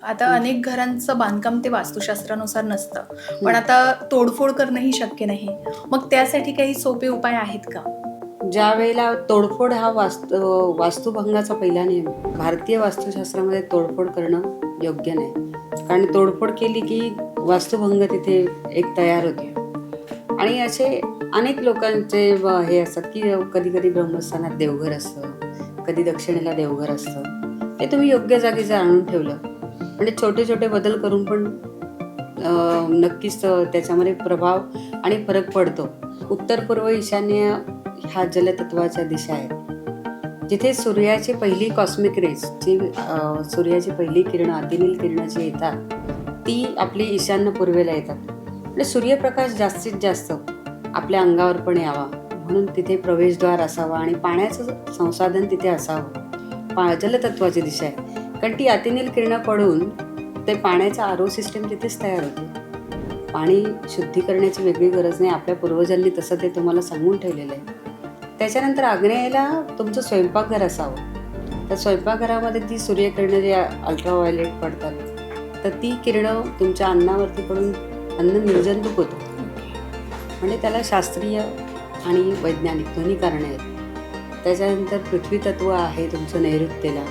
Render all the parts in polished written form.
आता अनेक घरांचं बांधकाम ते वास्तुशास्त्रानुसार नसतं. पण हं. आता तोडफोड करणंही शक्य नाही. मग त्यासाठी काही सोपे उपाय आहेत का? ज्यावेळेला तोडफोड हा वास्तुभंगाचा पहिला नियम आहे. भारतीय वास्तुशास्त्रामध्ये तोडफोड करणं योग्य नाही. कारण तोडफोड केली की वास्तुभंग तिथे एक तयार होते. आणि असे अनेक लोकांचे हे असतात की कधी-कधी ब्रह्मस्थानात देवघर असतं, कधी दक्षिणेला देवघर असतं. ते तुम्ही योग्य जागी जर आणून ठेवलं, म्हणजे छोटे-छोटे बदल करून पण नक्कीच त्याच्यामध्ये प्रभाव आणि फरक पडतो. उत्तर-पूर्व ईशान्य ह्या जलतत्वाच्या दिशा आहेत. जिथे सूर्याची पहिली कॉस्मिक रेज सूर्याची पहिली किरणं, अतिनील किरणं जी येतात, ती आपली ईशान्य पूर्वेला येतात. म्हणजे सूर्यप्रकाश जास्तीत जास्त आपल्या अंगावर पण यावा म्हणून तिथे प्रवेशद्वार असावा आणि पाण्याचं संसाधन तिथे असावं. जलतत्वाची दिशा आहे. कारण ती अतिनील किरणं पडून ते पाण्याचा आरो सिस्टम तिथेच तयार होते. पाणी शुद्धी करण्याची वेगळी गरज नाही. आपल्या पूर्वजांनी तसं ते तुम्हाला सांगून ठेवलेलं आहे. त्याच्यानंतर आग्नेयेला तुमचं स्वयंपाकघर असावं. तर स्वयंपाकघरामध्ये ती सूर्यकिरणं जे अल्ट्राव्हायोलेट पडतात, तर ती किरणं तुमच्या अन्नावरती पडून अन्न निर्जंतुक होतं. म्हणजे त्याला शास्त्रीय आणि वैज्ञानिक दोन्ही कारणं आहेत. त्याच्यानंतर पृथ्वी तत्व आहे तुमचं नैऋत्येला,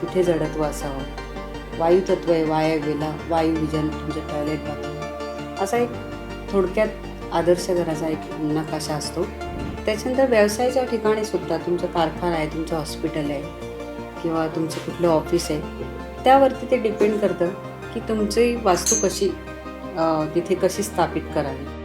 तिथे जडत्व असावं. वायुतत्व आहे वायव्येला, वायुविजन तुमचं टॉयलेट बाथरूम. असा एक थोडक्यात आदर्श घराचा एक नकाशा असतो. त्याच्यानंतर व्यवसायाच्या ठिकाणी सुद्धा तुमचं कारखाना आहे, तुमचं हॉस्पिटल आहे किंवा तुमचं कुठलं ऑफिस आहे, त्यावरती ते डिपेंड करतं की तुमची वास्तू कशी तिथे कशी स्थापित करावी.